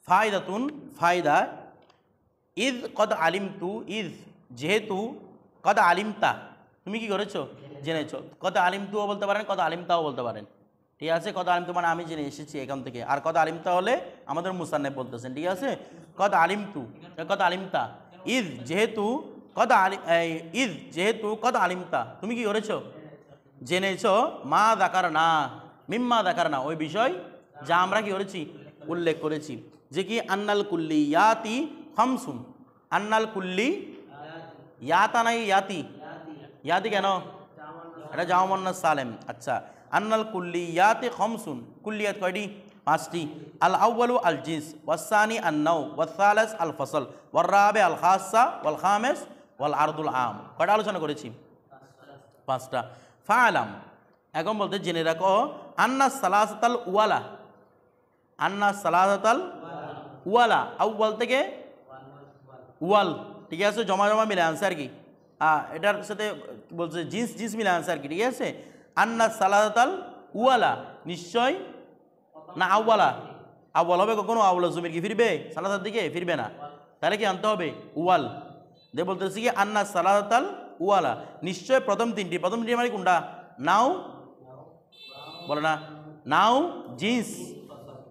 ফায়দাতুন ফায়দা, ইদ কদ আলিমতু, ইদ যেহেতু, কদ আলিমতা তুমি কি করেছো, জেনেছো। কদ আলিমতুও বলতে পারেন, কদ আলিমতাও বলতে পারেন, ঠিক আছে। কদ আলিমতু মানে আমি জেনে এসেছি এখান থেকে, আর কদ আলিমতা হলে আমাদের মুসান্নেফ বলতেছেন, ঠিক আছে। কদ আলিমতু, কদ আলিমতা, ইদ যেহেতু, কদ আলি ইদ যেহেতু, কদ আলিমতা তুমি কি করেছো, জেনেছো, মা দাকার না, মিম্মা দাকার না ওই বিষয় যা আমরা কি করেছি, উল্লেখ করেছি। যে কি আন্নাল কুল্লি ইয়াতি খামসুন, আন্নাল কুল্লি ইয়াতা নাই ইয়াতি, ইয়াতি কেন, এটা জাওয়ামুন্নাস সালেম। আচ্ছা, আন্নাল কুল্লি ইয়াতি খামসুন, কুল্লিয়াত কয়টি, পাঁচটি। আল আউয়ালু আল জিন্স, ওয়াসানি আন নাও, ওয়াসালিস আল ফসল, ওয়ার রাবি আল খাসা, ওয়াল খামিস ওয়াল আরদুল আম। কয়টা আলোচনা করেছি, পাঁচটা। ফাআলাম এখন বলতে জেনে রাখো, আন্না সালাসাতাল ওয়ালা, আন্না সালাসাতাল ওয়ালা, আউয়াল থেকে ওয়াল, ঠিক আছে, জমা জমা মিলে আনসার কি, এটার সাথে বলছে জিন্স জিন্স মিলে আনসার কি, ঠিক আছে। আন্না সালাসাতাল ওয়ালা নিশ্চয়, না আউয়ালা, আউয়াল হবে কখনো, আউয়াল জমির কি ফিরবে সালাসার দিকে, ফিরবে না, তাহলে কি আনতে হবে ওয়াল। দে বলতেছি কি আন্না সালাসাতাল ওয়ালা নিশ্চয় প্রথম তিনটি, প্রথম তিনটি মানে কোনটা, নাও বলে না, নাও জিন্স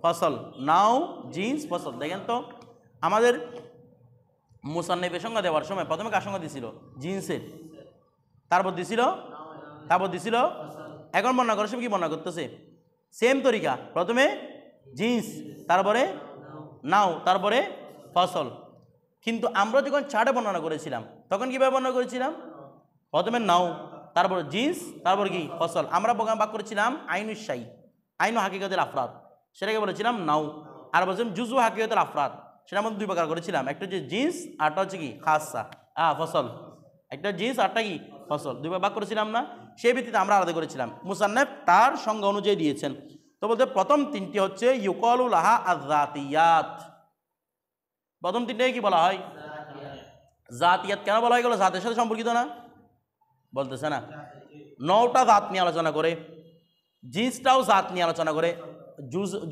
ফসল, নাও জিন্স ফসল। দেখেন তো আমাদের মুসান্নিফের সংজ্ঞা দেওয়ার সময় প্রথমে কার সংজ্ঞা দিছিল, জিন্সের, তারপর দিছিল, তারপর দিছিল, এখন বর্ণনা করার সময় কি বর্ণনা করতেছে, সেম তরিকা, প্রথমে জিন্স, তারপরে নাও, তারপরে ফসল। কিন্তু আমরা যখন চার্টে বর্ণনা করেছিলাম তখন কীভাবে বর্ণনা করেছিলাম, প্রথমে নাও, তারপর জিন্স, তারপর কি ফসল। আমরা বাক করেছিলাম আইনুসাই, আইনু হাকিকতের আফরাদ, সেটাকে বলেছিলাম নাও। আর বলছিলাম জুজু হাকিকতের আফরাদ, সেটার মধ্যে দুই প্রকার করেছিলাম, একটা হচ্ছে জিন্স, আরটা হচ্ছে কি খাসা, ফসল। একটা জিন্স, আরটা কি ফসল, দুইবার ভাগ করেছিলাম না। সেই ভিত্তিতে আমরা আলাদা করেছিলাম, মুসান্নেফ তার সংজ্ঞা অনুযায়ী দিয়েছেন। তো বলতে প্রথম তিনটি হচ্ছে ইউকালু লাহা আয-যাতিয়াত, প্রথম তিনটাকে কি বলা হয়, জাতিয়াত। কেন বলা হয়, এগুলো জাতের সাথে সম্পর্কিত না, বলতেছে না, নটা জাত নিয়ে আলোচনা করে, জিন্সটাও জাত নিয়ে আলোচনা করে,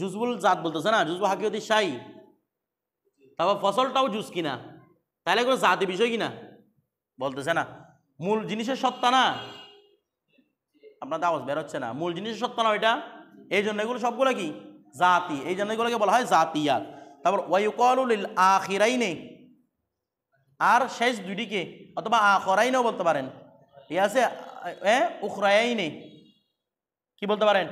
জুজবুল জাত বলতেছে না, জুজবুল হাকিকতি শাই, তারপর ফসলটাও জুস কিনা, তাহলে এগুলো জাতি বিষয় কিনা, বলতেছে না। মূল জিনিসের সত্তা না, আপনার আওয়াজ বের হচ্ছে না, মূল জিনিসের সত্তা না ওইটা, এই জন্য এগুলো সবগুলো কি জাতি, এই জন্য এগুলোকে বলা হয় জাতিয়াত। তারপর ওয়ায়ুকালু লিল আখিরাইনে, আর শেষ দুইটিকে, অথবা আখরাইনেও বলতে পারেন, ঠিক আছে, উখরায়াইনে কি বলতে পারেন,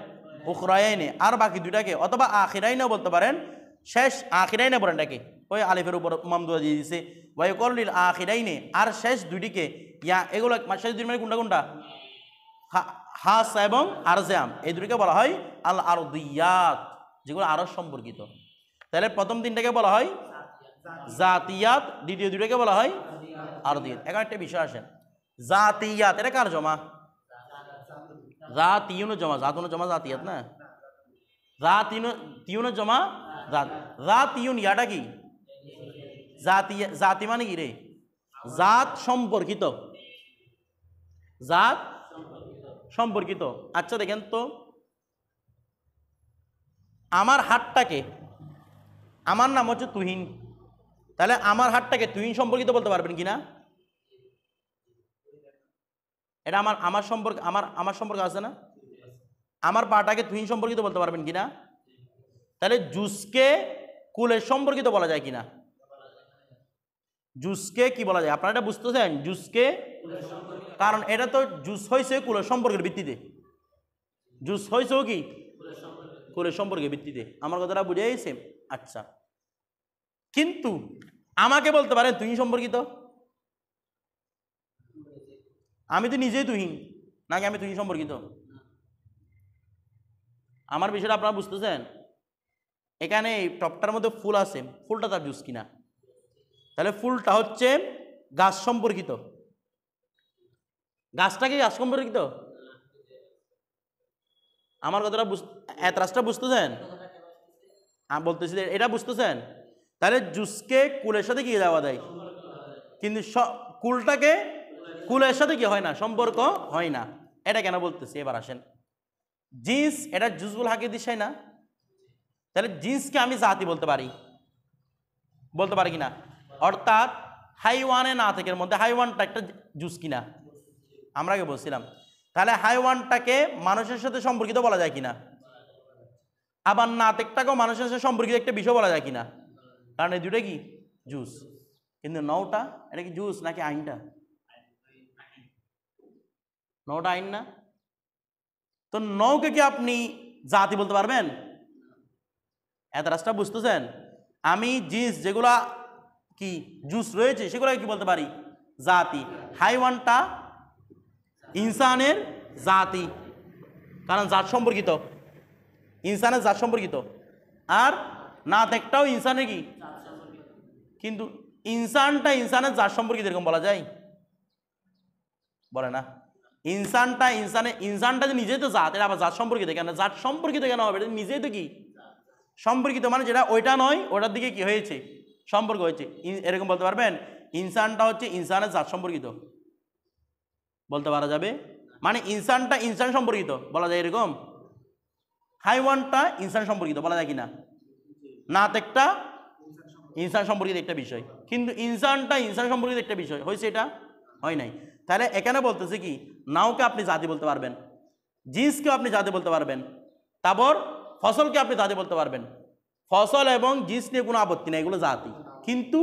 উখরায়াইনে, আর বাকি দুইটাকে অথবা আখিরাইনেও বলতে পারেন, শেষ আখিরাইনে বলেন এটাকে, ওই আলিফের উপর মামদুয়া দিয়ে দিয়েছে, ওয়ায়ুকালু লিল আখিরাইনে, আর শেষ দুইটিকে, ইয়া এগুলো শেষ দুই মানে কোনটা কোনটা, হাস এবং আরজাম, এই দুটিকে বলা হয় আল আরদিয়াত, যেগুলো আরশ সম্পর্কিত। তাহলে প্রথম তিনটাকে বলা হয় জাতিয়াত, দ্বিতীয় দুটাকে বলা হয় আরদিয়াত। এখন একটা বিষয় আসেন, জাতিয়াত এটা কার জমা, জাতিউন জমা, জাতুন জমা জাতিয়াত না, জাতিউন জমা জাতিউন, ইয়াটা কি জাতি মানে কি রে, জাত সম্পর্কিত, জাত সম্পর্কিত। আচ্ছা দেখেন তো, আমার হাতটাকে, আমার নাম হচ্ছে তুহিন, তাহলে আমার হাতটাকে তুহিন সম্পর্কিত বলতে পারবেন কিনা, এটা আমার সম্পর্কে, আমার সম্পর্কে আছে না, আমার পাটাকে তুহিন সম্পর্কিত বলতে পারবেন কিনা, তাহলে জুসকে কুলের সম্পর্কিত বলা যায় কিনা, জুসকে কি বলা যায়, আপনারা এটা বুঝতেছেন, জুসকে, কারণ এটা তো জুস হয়েছে কুলের সম্পর্কের ভিত্তিতে, জুস হয়েছেও কি কুলের সম্পর্কের ভিত্তিতে, আমার কথাটা বুঝে গেছে। আচ্ছা, কিন্তু আমাকে বলতে পারেন তুহিন সম্পর্কিত, আমি তো নিজেই তুহিন, নাকি আমি তুহিন সম্পর্কিত, আমার বিষয়টা আপনারা বুঝতেছেন। এখানে এই টপটার মধ্যে ফুল আছে, ফুলটা তার জুস কিনা, তাহলে ফুলটা হচ্ছে গাছ সম্পর্কিত, গাছটা কি গাছ সম্পর্কিত, আমার কথাটা এতরাজটা বুঝতেছেন, আমি বলতেছি এটা বুঝতেছেন। তাহলে জুসকে কুলের সাথে কি যাওয়া দেয়, কিন্তু কুলটাকে কুলের সাথে কি হয় না, সম্পর্ক হয় না। এটা কেন বলতেছি, এবার আসেন, জিন্স এটা জুজবুল হাকিকতি শাই না, তাহলে জিন্সকে আমি জাতি বলতে পারি, বলতে পারে কিনা? অর্থাৎ হাইওয়ানে নাতেকের মধ্যে হাইওয়ানটা একটা জুস কিনা আমরা আগে বলছিলাম, তাহলে হাইওয়ানটাকে মানুষের সাথে সম্পর্কিত বলা যায় কিনা? আবার নাতেকটাকেও মানুষের সাথে সম্পর্কিত একটা বিষয় বলা যায় কিনা? কারণ এই দুটো কি জুস। কিন্তু নৌটা এটা কি জুস নাকি আইনটা? নৌটা আইন না। তো নৌকে কি আপনি জাতি বলতে পারবেন? এত রাস্তা বুঝতেছেন? আমি জিন্স যেগুলা কি জুস রয়েছে সেগুলো কি বলতে পারি? জাতি। হাইওয়ানটা ইনসানের জাতি, কারণ জাত সম্পর্কিত, ইনসানের জাত সম্পর্কিত। আর নাতেকটাও ইনসানের কি, কিন্তু ইনসানটা ইনসানের জাত সম্পর্কিত এরকম বলা যায়? বলে না। ইনসানটা যে নিজেই তো জাত, এটা আবার জাত সম্পর্কিত কেন? জাত সম্পর্কিত কেন হবে? এটা নিজেই তো কি সম্পর্কিত, মানে যেটা ওইটা নয় ওটার দিকে কি হয়েছে সম্পর্ক হয়েছে, এরকম বলতে পারবেন? ইনসানটা হচ্ছে ইনসানের জাত সম্পর্কিত বলতে পারা যাবে, মানে ইনসানটা ইনসান সম্পর্কিত বলা যায় এরকম। হাইওয়ানটা ইনসান সম্পর্কিত বলা যায় কিনা? নাতেকটা ইনসান সম্পর্কিত একটা বিষয়, কিন্তু ইনসানটা ইনসান সম্পর্কিত একটা বিষয় হয়েছে, এটা হয় নাই। তাহলে এখানে বলতেছে কি নাওকে আপনি জাতি বলতে পারবেন, জিন্সকেও আপনি জাতি বলতে পারবেন, তারপর ফসলকে আপনি জাতি বলতে পারবেন। ফসল এবং জিন্স নিয়ে কোনো আপত্তি নেই, এগুলো জাতি, কিন্তু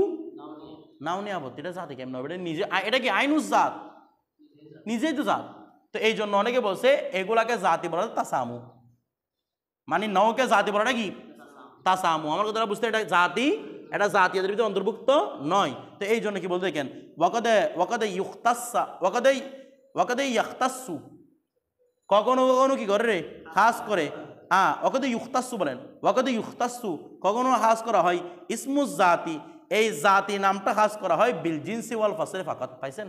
নাও নিয়ে আপত্তি, এটা জাতি কেমন হবে? এটা নিজে, এটা কি আইনুস জাত, নিজেই তো জাত। তো এই জন্য অনেকে বলছে এগুলাকে জাতি বলা তাসামু, মানে নৌকে জাতি বলাটা কি তাসামু। আমার কথাটা বুঝতে, এটা জাতি, এটা জাতীয়দের ভিতরে অন্তর্ভুক্ত নয়। তো এই জন্য কি বলতে দেখেন, ওয়াকাদে ইয়াখতাসু, কখনো কখনো কি করে রে খাস করে, ওয়াকাদে ইউখতাসু বলেন, ওয়াকাদে ইউখতাসু কখনো খাস করা হয় ইসমুজ জাতি, এই জাতি নামটা খাস করা হয় বিল জিনসি ওয়াল ফাসল ফাকাত। পাইছেন?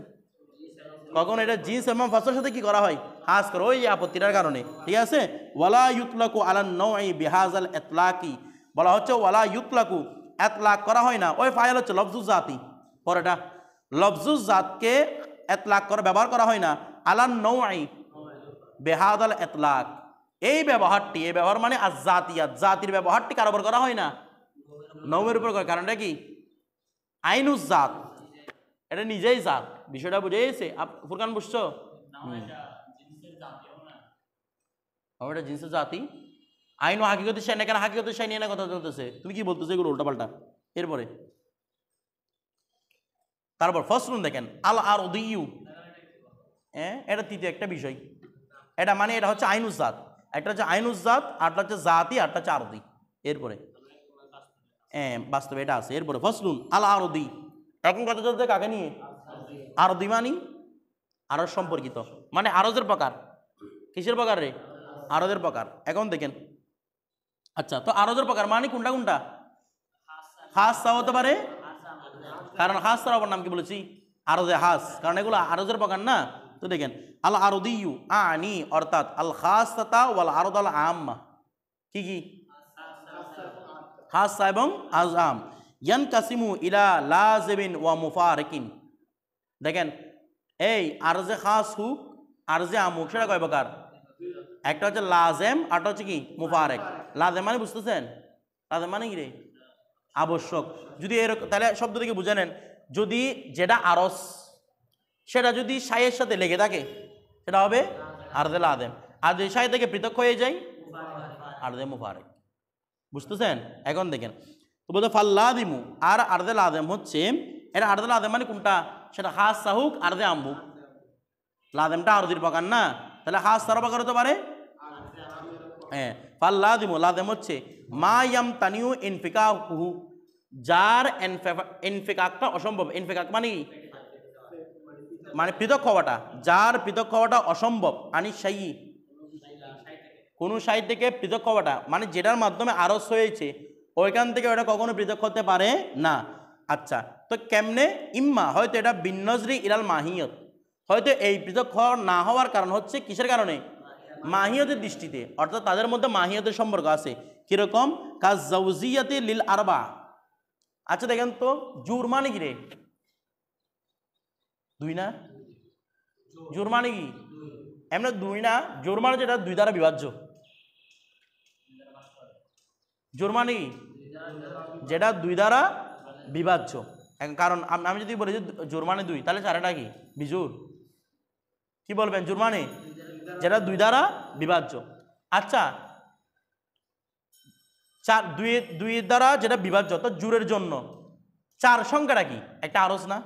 কখনো এটা জিন্স এবং ফাসলের সাথে কি করা হয় খাস করে, ওই আপত্তিটার কারণে, ঠিক আছে। ওয়ালা ইউতলাকু আলান নওঈ বিহাজাল ইতলাকি, বলা হচ্ছে ওয়ালা ইউতলাকু, এতলাক করা হয় না, ওই ফাইল হচ্ছে লফজুজ জাতি, পরেটা লফজুজ জাতকে এতলাক করা ব্যবহার করা হয় না আলান নওঈ বিহাজাল ইতলাক, এই ব্যবহারটি, এই ব্যবহার মানে আজ-জাতিয়াত, জাতির ব্যবহারটি কার উপর করা হয় না? নওমের উপর করে। কারণটা কি? আইনুজ জাত, এটা নিজেই জাত। বিষয়টা বুঝে গেছে? ফুরকান বুঝছো? এটা জিন্সের জাতি, আইন ও হাকিকতের শাইন, এখানে হাকিকতের শাইন নিয়ে না কথা চলতেছে, তুমি কি বলতেছো এগুলো উল্টাপাল্টা। এরপরে তারপর ফসলুন দেখেন আল আরদিয়ু, এটা তৃতীয় একটা বিষয়, এটা মানে এটা হচ্ছে আইনুস জাত, একটা হচ্ছে আইনুস জাত, আরটা হচ্ছে জাতি, আরটা হচ্ছে আরদি। এরপরে বাস্তবে এটা আছে। এরপরে ফসলুন আল আরদি, এখন কথা চলতে কাকে নিয়ে? আরদি মানি আরজ সম্পর্কিত, মানে আরজের প্রকার। কিসের প্রকার রে? আরজের প্রকার। এখন দেখেন, আচ্ছা, তো আরজের প্রকার মানে কোনটা কোনটা? হাসা হতে পারে, কারণ হাসার অপর নাম কি বলেছি? আরজে হাস, কারণ এগুলো আরজের প্রকার না। তো দেখেন আল আরদিয়ু আনি, অর্থাৎ আল খাসতা ওয়াল আরদ আল আম্মা, কি কি খাসা এবং আম, ইয়ানকাসিমু ইলা লাজিমিন ওয়া মুফারিকিন। দেখেন এই আরজে খাস হুক আরজে আম হুক, সেটা কয় প্রকার? একটা হচ্ছে লাজেম, আরটা হচ্ছে কি মুফারেক। লাজেম মানে বুঝতেছেন? লাজেম মানে কি রে? আবশ্যক। যদি এরকম, তাহলে শব্দ থেকে বুঝে নেন, যদি যেটা আরস সেটা যদি শায়ের সাথে লেগে থাকে সেটা হবে আরজে লাজেম, আর যদি শায় থেকে পৃথক হয়ে যায় আরজে মুফারেক। বুঝতেছেন? এখন দেখেন তো বলতে ফাল্লাদিমু, আর আরজে লাজেম হচ্ছে, এটা আরজে লাজেম মানে কোনটা? সেটা খাস সাহুক আরজে আমবু, লাজেমটা আরদির প্রকার না, তাহলে খাস তার প্রকার হতে পারে। ফাল্লাদিমু লাজেম হচ্ছে মা ইয়ামতানিউ ইনফিকাহুহু, যার ইনফিকাকটা অসম্ভব। ইনফিকাক মানে কি? মানে পৃথক হওয়াটা, যার পৃথক হওয়াটা অসম্ভব। আনি শাইই, কোন শাই থেকে পৃথক হওয়াটা, মানে যেটার মাধ্যমে আরস হয়েছে ওইখান থেকে ওটা কখনো পৃথক হতে পারে না। আচ্ছা, তো কেমনে? ইম্মা, হয়তো এটা বিন্নজরি ইলাল মাহিয়ত, হয়তো এই পৃথক হওয়া না হওয়ার কারণ হচ্ছে কিসের কারণে? মাহিয়তের দৃষ্টিতে, অর্থাৎ তাদের মধ্যে মাহিয়তের সম্পর্ক আছে। কিরকম? কাজ জাউজিয়াতি লিল আরবা। আচ্ছা দেখেন তো জুর মানে কি রে? দুই না? জোর মানে কি? এমনি দুই না, জোর মানে যেটা দুই দ্বারা বিভাজ্য। জোর মানে কি? যেটা দুই দ্বারা বিভাজ্য। কারণ আমি যদি বলি যে জোর মানে 2, তাহলে 4টা কি বিজোড়? কি বলবেন? জোর মানে যেটা 2 দ্বারা বিভাজ্য। আচ্ছা, 2 দ্বারা যেটা বিভাজ্য তো জোরের জন্য 4 সংখ্যাটা কি? একটা আরজ না?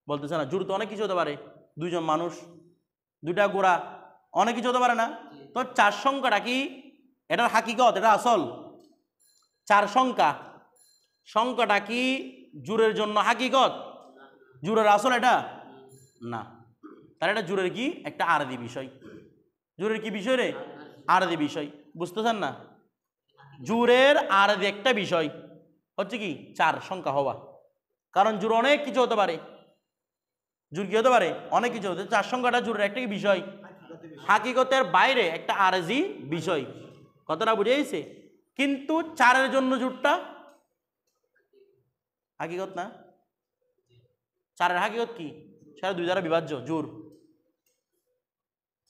বলতেছে না, জোর তো অনেক কিছু হতে পারে, 2 জন মানুষ, 2টা গোড়া, অনেক কিছু হতে পারে না? তো 4 সংখ্যাটা কি এটার হাকিকত, এটা আসল? 4 সংখ্যাটা কি জোরের জন্য হাকিকত, জোরের আসল এটা না? তাহলে এটা জোরের কি একটা আরদি বিষয়। জোরের কি বিষয় রে? আরদি বিষয়। বুঝতেছেন না? জোরের আরদি একটা বিষয় হচ্ছে কি 4 সংখ্যা হওয়া। কারণ জোর অনেক কিছু হতে পারে, জোর কি হতে পারে? অনেক কিছু হতে। 4 সংখ্যাটা জোরের একটা কি বিষয়, হাকিকতের বাইরে একটা আরজি বিষয়। কথাটা বুঝে গেছে? কিন্তু 4-এর জন্য জোরটা হাকিকত না। 4-এর হাকিকত কি? সেটা 2 দ্বারা বিভাজ্য জোর।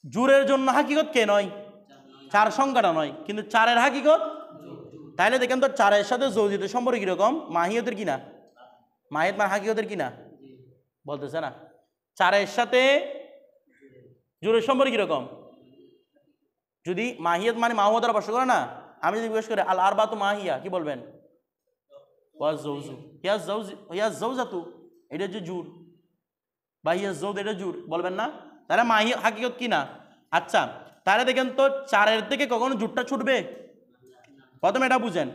জোরের জন্য হাকিকত কে নয়? 4 সংখ্যাটা নয়, কিন্তু 4-এর হাকিকত। তাইলে দেখেন তো 4-এর সাথে যৌজিতের সম্পর্ক কিরকম? মাহিয়তের কিনা? মাহিয়ত মানে হাকিকতের কিনা? বলতেছে না। 4-এর সাথে জোরের সম্পর্ক কিরকম? যদি মাহিয়ত মানে মাহুয়া দ্বারা প্রশ্ন করে না, আমি যদি জিজ্ঞেস করি আল আরবাতু মাহিয়া, কি বলবেন? ওয়াজ জৌজু, হিয়া জৌজাতু, এটা যে জুর, বা হিয়া জৌদ, এটা জুর, বলবেন না? তাহলে মাহিয়া হাকিকত কি না? আচ্ছা, তাহলে দেখেন তো 4-এর থেকে কখনো জুরটা ছুটবে? প্রথমে এটা বুঝেন,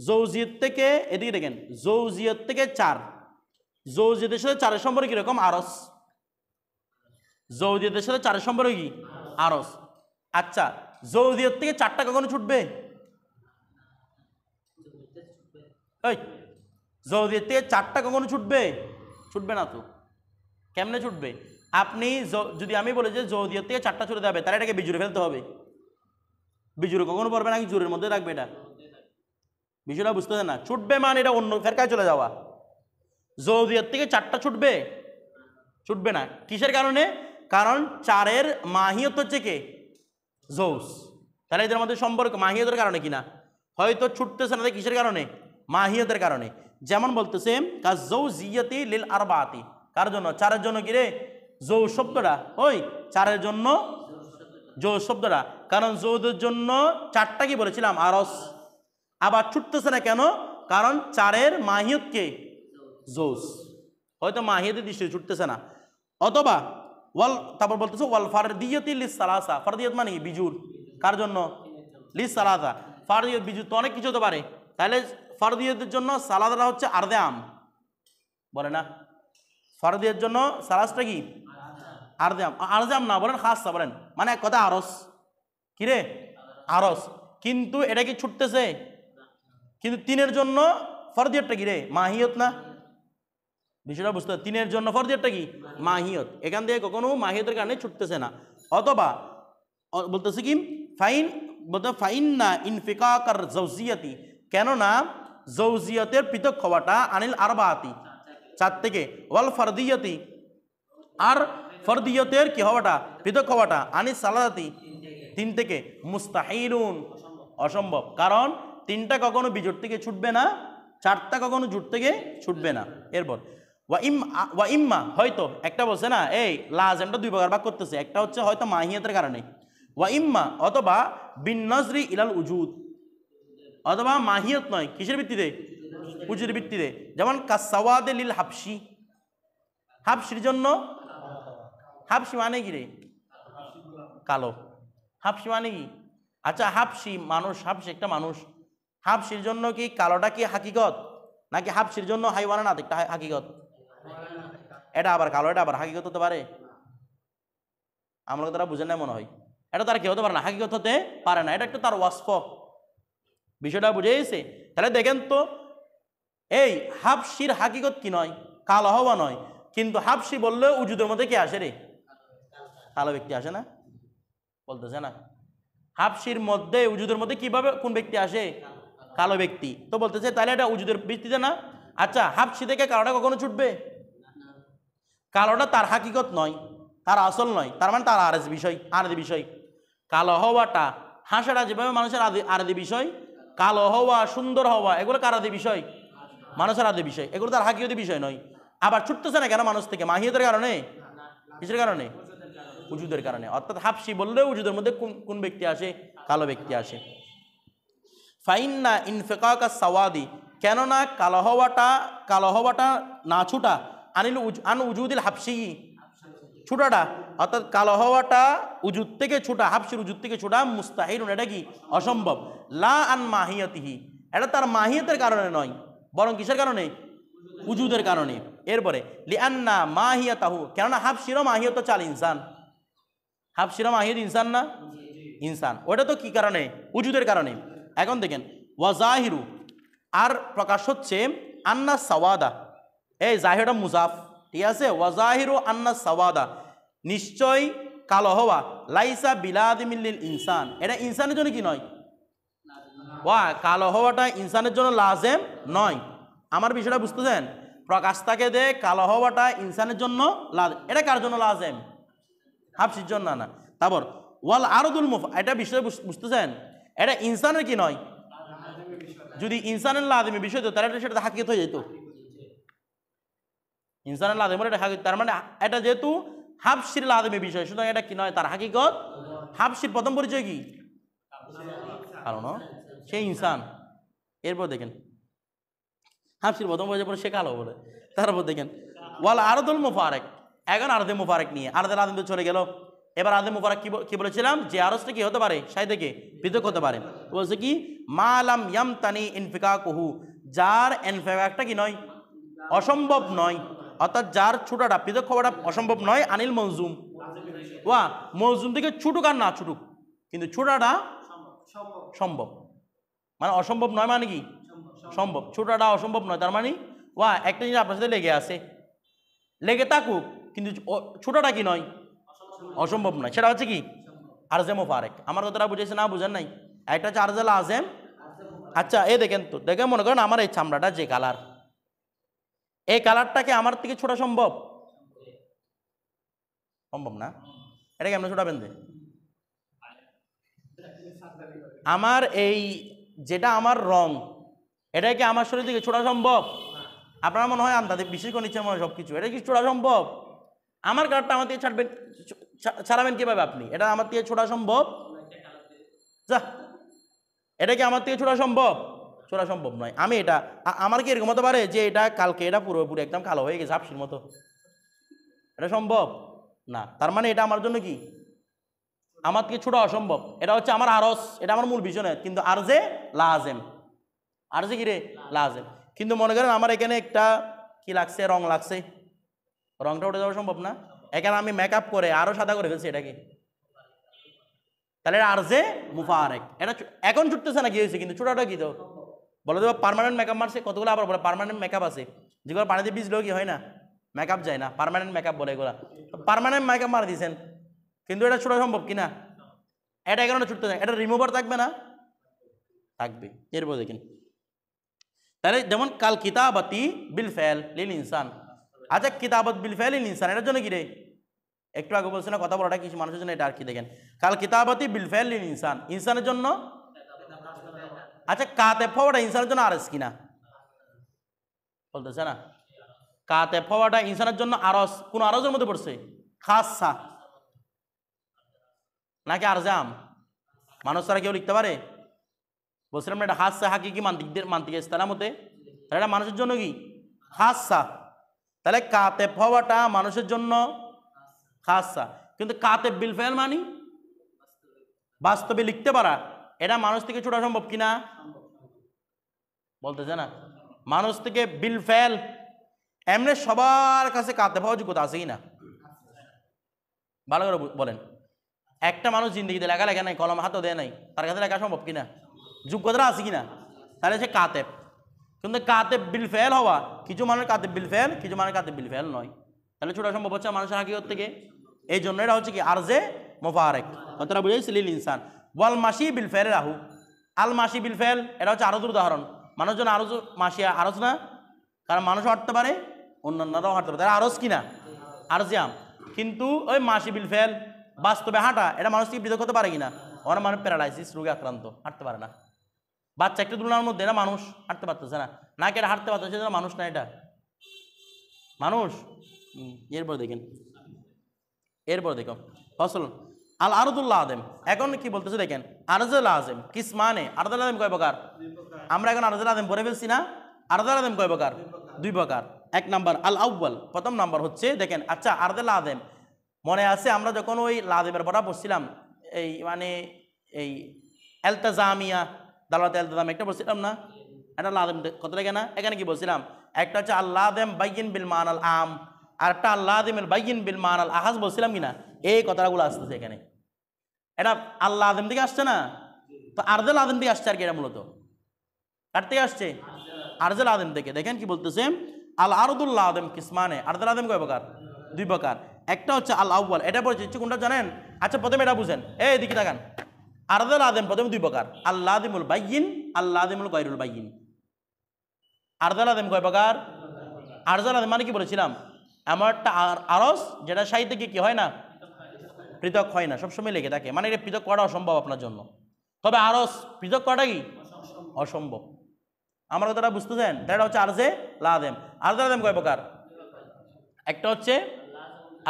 জৌজিয়ত থেকে, এদিকে দেখেন, জৌজিয়ত থেকে 4, জৌজিয়তের সাথে 4-এর সম্পর্ক কিরকম? আরস। জৌজিয়তের সাথে 4-এর সম্পর্ক কি? আরস। আচ্ছা, জৌজিয়ত থেকে 4টা কখনো ছুটবে? এই জৌজিয়ত থেকে 4টা কখনো ছুটবে? ছুটবে না তো। কেমনে ছুটবে? আপনি যদি আমি বলি যে জৌজিয়ত থেকে 4টা ছুটে যাবে, তাহলে এটাকে বিজুরে ফেলতে হবে। বিজুরে কখনো পড়বে নাকি জোরের মধ্যে থাকবে? এটা বিষয়টা বুঝতেছে না। ছুটবে মানে এটা অন্য ফেরকায় চলে যাওয়া। জৌজিয়ত থেকে 4টা ছুটবে? ছুটবে না। কিসের কারণে? কারণ 4-এর মাহিয়ত হচ্ছে কে? জৌস। তাহলে এদের মধ্যে সম্পর্ক মাহিয়তের কারণে কিনা? হয়তো ছুটতেছে না, কিসের কারণে? মাহিয়তের কারণে। যেমন বলতেছে কাজৌজিয়াতি লিল আরবাতি, কার জন্য? 4-এর জন্য কি রে? জৌ শব্দটা, ওই 4-এর জন্য জৌ শব্দটা। কারণ জৌদের জন্য 4টা কি বলেছিলাম? আরস। আবার ছুটতেছে না কেন? কারণ 4-এর মাহিয়ত কে? জৌস। হয়তো মাহিয়তের দৃষ্টিতে ছুটতেছে না। অথবা তারপর বলতেছে ওয়াল ফারদিয়াতি লিস সালাসা, ফারদিয়াত মানে কি? বিজুর। কার জন্য? লিস সালাসা। ফারদিয়াত বিজুর তো অনেক কিছু হতে পারে। তাহলে ফারদিয়াতের জন্য সালাদাটা হচ্ছে আরদে আম, বলে না? ফারদিয়াতের জন্য সালাসটা কি? আরদে আম। আরদে আম না বলেন, খাসা বলেন, মানে এক কথা আরস। কিরে? আরস। কিন্তু এটা কি ছুটতেছে? কিন্তু 3-এর জন্য ফরদিয়তটা কি রে? মাহিয়ত না? বিষয়টা বুঝতে হবে। 3-এর জন্য ফরদিয়তটা কি? মাহিয়ত। এখান থেকে কখনো মাহিয়তের কারণে ছুটতেছে না। অথবা বলতেছে কি বলতে ফাইন না ইনফিকাকার জৌজিয়াতি, কেননা জৌজিয়াতের পৃথক হওয়াটা আনিল আরবাতি 4 থেকে, ওয়াল ফারদিয়াতি আর ফরদিয়তের কি হওয়াটা? পৃথক হওয়াটা আনিস সালাদাতি 3 থেকে, মুস্তাহিলুন অসম্ভব। কারণ 3টা কখনো বিজোড় থেকে ছুটবে না, 4টা কখনো জোট থেকে ছুটবে না। এরপর ওয়া ইম্মা হয়তো, একটা বলছে না এই লাজেমটা 2 ভাগ করতেছে, একটা হচ্ছে হয়তো মাহিয়তের কারণে, ওয়া ইম্মা অথবা বিন নজরি ইলাল উজুদ, অথবা মাহিয়ত নয়, কিসের ভিত্তিতে? উজুদের ভিত্তিতে। যেমন কাসাওয়াদে লিল হাবশি, হাবশির জন্য, হাবশি মানে কি রে? কালো। হাবশি মানে কি? আচ্ছা, হাবশি মানুষ, হাবশি একটা মানুষ, হাবশির জন্য কি কালোটা কি হাকিকত, নাকি হাবশির জন্য হাইওয়ানাত একটা হাকিকত? এটা আবার কালো, এটা আবার হাকিকত হতে পারে? আমরা তারা বুঝেন না মনে হয়। এটা তার কি হতে পারে না, হাকিকত হতে পারে না। এটা একটা তার ওয়াসফ। বিষয়টা বুঝে গেছে? তাহলে দেখেন তো, এই হাবশির হাকিকত কি নয়? কালো হওয়া নয়। কিন্তু হাবশি বললে উজুদের মধ্যে কি আসে রে? কালো ব্যক্তি আসে না? বলতেছে না। হাবশির মধ্যে, উজুদের মধ্যে কিভাবে কোন ব্যক্তি আসে? কালো ব্যক্তি। তো বলতেছে তাহলে এটা উজুদের ভিত্তিতে না। আচ্ছা, হাবশি থেকে কালোটা কখনো ছুটবে? কালোটা তার হাকিকত নয়, তার আসল নয়, তার মানে তার আরদি বিষয়। কালো হওয়াটা, হাসাটা যেভাবে মানুষের আরদি বিষয়, কালো হওয়া, সুন্দর হওয়া, এগুলো কার আরদি বিষয়? মানুষের আদি বিষয়, এগুলো তার হাকিয়তি বিষয় নয়। আবার ছুটতেছে না কেন মানুষ থেকে? মাহিয়তের কারণে। কিসের কারণে? উজুদের কারণে। অর্থাৎ হাফসি বললেও উজুদের মধ্যে কোন ব্যক্তি আসে? কালো ব্যক্তি আসে। ফাইন্না ইনফিকাকা সাওয়াদি, কেননা কালো হওয়াটা না ছুটা, আন উজুদিল হাফসি, ছুটাটা অর্থাৎ কালো হওয়াটা উজুদ থেকে ছুটা, হাফসির উজুদ থেকে ছুটা মুস্তাহিলুন, এটা কি? অসম্ভব। লা আন মাহিয়াতিহি, এটা তার মাহিয়তের কারণে নয়, বরং কিসের কারণে? উজুদের কারণে। এরপরে লিআন্না মাহিয়াতাহু, কেননা হাফসিরও মাহিয়ত চাল ইনসান, হাফসিরও মাহিয়ত ইনসান না? ইনসান। ওটা তো কি কারণে? উজুদের কারণে। এখন দেখেন ওয়াজাহিরু, আর প্রকাশ হচ্ছে আন্না সাওয়াদা, এই জাহিরটা মুজাফ, ঠিক আছে? ওয়াজাহিরু আন্না সাওয়াদা, নিশ্চয় কালো হওয়া, লাইসা বিলাদিমিল ইনসান, এটা ইনসানের জন্য কি নয়? কালো হওয়াটা ইনসানের জন্য লাজেম নয়। আমার বিষয়টা বুঝতেছেন? প্রকাশ থাকে দে কালো হওয়াটা ইনসানের জন্য লাজেম, এটা কার জন্য লাজেম? হাফসির জন্য না। তারপর ওয়াল আরদুল মুফ, এটা বিষয় বুঝতেছেন? এটা ইনসানের কি নয়? যদি ইনসানের লাজেমি বিষয় তো তাহলে সেটা হাকিকত হয়ে যেত। ইনসানের লাজেম এটা হাকিকত, তার মানে এটা যেহেতু হাফসির লাজেমি বিষয়, সুতরাং এটা কি নয়? তার হাকিকত। হাফসির প্রথম পরিচয় কি? কারণ সে ইনসান। এরপর দেখেন হাফসির প্রথম পরিচয় পরে সে কালো বলে। তারপর দেখেন ওয়াল আরদুল মুফারেক, এখন আরদে মুফারেক নিয়ে, আরদে লাজেম তো চলে গেল। এবার আরদে মুফারেক কি বলেছিলাম? যে আরজটা কি হতে পারে? সাই থেকে পৃথক হতে পারে। বলছে কি? মালাম ইয়ামতানি ইনফিকাকুহু, যার ইনফিকাকটা কি নয়? অসম্ভব নয়, অর্থাৎ যার ছোটাটা পৃথক হওয়াটা অসম্ভব নয়। আনিল মনজুম, মনজুম থেকে ছুটুক আর না ছুটুক, কিন্তু ছোটাটা সম্ভব। মানে অসম্ভব নয় মানে কি? সম্ভব। ছোটাটা অসম্ভব নয়, তার মানে একটা জিনিস আপনার সাথে লেগে আছে, লেগে থাকুক, কিন্তু ছোটাটা কি নয়? অসম্ভব নয়। সেটা হচ্ছে কি? আরজে মুফারেক। আমার কথাটা বুঝেছে না? বুঝেন নাই? একটা হচ্ছে আরজে লাজেম। আচ্ছা এই দেখেন তো, দেখে মনে করেন আমার এই চামড়াটা যে কালার, এই কালারটাকে আমার থেকে ছোটা সম্ভব? সম্ভব না। এটা কেমন ছোটাবেন? আমার এই যেটা আমার রং, এটা কি আমার শরীর থেকে ছোটা সম্ভব? আপনার মনে হয় আন্দাজে বিশেষ করে নিচ্ছে মনে হয় সবকিছু, এটা কি ছোটা সম্ভব? আমার কালারটা আমার থেকে ছাড়াবেন কিভাবে আপনি? এটা আমার থেকে ছোটা সম্ভব? যা, এটা কি আমার থেকে ছোটা সম্ভব? ছোটা সম্ভব নয়। আমি এটা, আমার কি এরকম হতে পারে যে এটা কালকে এটা পুরোপুরি একদম কালো হয়ে গেছে হাফসির মতো? এটা সম্ভব না। তার মানে এটা আমার জন্য কি? আমার থেকে ছোট অসম্ভব। এটা হচ্ছে আমার আরস, এটা আমার মূল বিষয় নয়, কিন্তু আরজে লাজেম। আরজে কি রে? লাজেম। কিন্তু মনে করেন আমার এখানে একটা কি লাগছে, রং লাগছে, রংটা উঠে যাওয়া সম্ভব না। এখানে আমি মেকআপ করে আরো সাদা করে ফেলছি, এটা কি? তাহলে এটা আরজে মুফারেক। এটা এখন ছুটতেছে না, কি হয়েছে? কিন্তু ছোটাটা কি তো বলে দেবো পার্মানেন্ট মেকআপ মারছে, কতগুলো আবার বলে পার্মানেন্ট মেকআপ আছে, যেগুলো পানিতে ভিজলেও কি হয় না, মেকআপ যায় না, পার্মানেন্ট মেকআপ বলে এগুলা। পার্মানেন্ট মেকআপ মারা দিয়েছেন, কিন্তু এটা ছোটা সম্ভব কিনা? এটা এখানে ছুটতে যায়, এটা রিমুভার থাকবে না? থাকবে। এরপর দেখেন তাহলে যেমন কাল কিতাবতি বিল ফেল লিল ইনসান। আচ্ছা কিতাবত বিল ফেল লিল ইনসান, এটার জন্য কি রে? একটু আগে বলছি না কথা বলাটা কিছু মানুষের জন্য, এটা আর কি দেখেন কাল কিতাবতি বিল ফেল লিল ইনসান, ইনসানের জন্য। আচ্ছা কাতেব হওয়াটা ইনসানের জন্য আরস কিনা? বলতেছে না। কাতেব হওয়াটা ইনসানের জন্য আরস, কোন আরসের মধ্যে পড়ছে? খাসা নাকি আরজাম? মানুষ তারা কেউ লিখতে পারে? বলছিলাম না এটা হাসা হাকিকি মান্তিক ইস্তালার মতে, তাহলে এটা মানুষের জন্য কি? খাসা। তাহলে কাতেব হওয়াটা মানুষের জন্য খাসা, কিন্তু কাতেব বিল ফেল মানি বাস্তবে লিখতে পারা, এটা মানুষ থেকে ছোটা সম্ভব কিনা? বলতেছে না। মানুষ থেকে বিল ফেল এমনি সবার কাছে কাতেব হওয়ার যোগ্যতা আছে কিনা? ভালো করে বলেন। একটা মানুষ জিন্দগিতে লেখা লেখা নাই, কলম হাতও দেয় নাই, তার কাছে লেখা সম্ভব কিনা? যোগ্যতা আছে কিনা? তাহলে সে কাতেব। কিন্তু কাতেব বিল ফেল হওয়া, কিছু মানুষ কাতেব বিল ফেল, কিছু মানুষ কাতেব বিল ফেল নয়, তাহলে ছোটা সম্ভব হচ্ছে মানুষের হাকিকত থেকে। এই জন্য এটা হচ্ছে কি আরজে মুফারেক। কথাটা বুঝেছি? লিল ইনসান ওয়াল মাসি বিল ফেল রাহু, আল মাসি বিল ফেল এটা হচ্ছে আরজের উদাহরণ। মানুষজন আরজ মাসিয়া আরজ না, কারণ মানুষও হাঁটতে পারে, অন্যান্যরাও হাঁটতে পারে, তারা আরজ কিনা? আরজিয়াম। কিন্তু ওই মাসি বিল ফেল বাস্তবে হাঁটা, এটা মানুষ থেকে পৃথক হতে পারে কিনা? ওরা মানুষ প্যারালাইসিস রোগে আক্রান্ত, হাঁটতে পারে না। বাচ্চা একটা দুলনার মধ্যে, এটা মানুষ হাঁটতে পারতেছে না, নাকি এটা হাঁটতে পারতেছে, এটা মানুষ না, এটা মানুষ। এরপর দেখেন, এরপর দেখো ফসল আল আরদুল্লাহ আদেম। এখন কি বলতেছে দেখেন, আরজুল আজম কিস মানে, আরজুল আজম কয় প্রকার? আমরা এখন আরজুল আজম পড়ে ফেলছি না? আরজুল আজম কয় প্রকার? দুই প্রকার। এক নাম্বার আল আউয়াল, প্রথম নাম্বার হচ্ছে দেখেন, আচ্ছা আরজুল আজম মনে আছে আমরা যখন ওই লাদেমের পড়া পড়ছিলাম, এই মানে এই এলতাজামিয়া দালাত এলতাজাম একটা বলছিলাম না, এটা লাদেম কত লাগে না? এখানে কি বলছিলাম, একটা হচ্ছে আল্লাহ দেম বাইয়িন বিল মানাল আম, আর একটা আল্লাহ দেমের বাইয়িন বিল মানাল আহাজ বলছিলাম কিনা? এই কথাগুলো আসতেছে এখানে, এটা আল্লাহ আদম থেকে আসছে না, তো আরজুল আদম থেকে আসছে আর কি, এটা মূলত কার থেকে আসছে? আরজুল আদম থেকে। দেখেন কি বলতেছে, আল আরদুল্লাহ আদম কিসমানে, আরজুল আদম কয় প্রকার? দুই প্রকার। একটা হচ্ছে আল আউয়াল, এটা পড়ছে কোনটা জানেন? আচ্ছা প্রথমে এটা বুঝেন, এই দিকে তাকান, আরজুল আদম প্রথমে দুই প্রকার, আল্লাহ আদিমুল বাইয়িন, আল্লাহ আদিমুল গায়রুল বাইয়িন। আরজুল আদম কয় প্রকার? আরজুল আদম মানে কি বলেছিলাম, আমার একটা আরস যেটা সাহিত্য কি হয় না, পৃথক হয় না, সবসময় লেগে থাকে, মানে এটা পৃথক করা অসম্ভব আপনার জন্য, তবে আরস পৃথক করাটা কি অসম্ভব। আমার কথাটা বুঝতেছেন? এটা হচ্ছে আরজে লাদেম। আরজে লাদেম কয় প্রকার? একটা হচ্ছে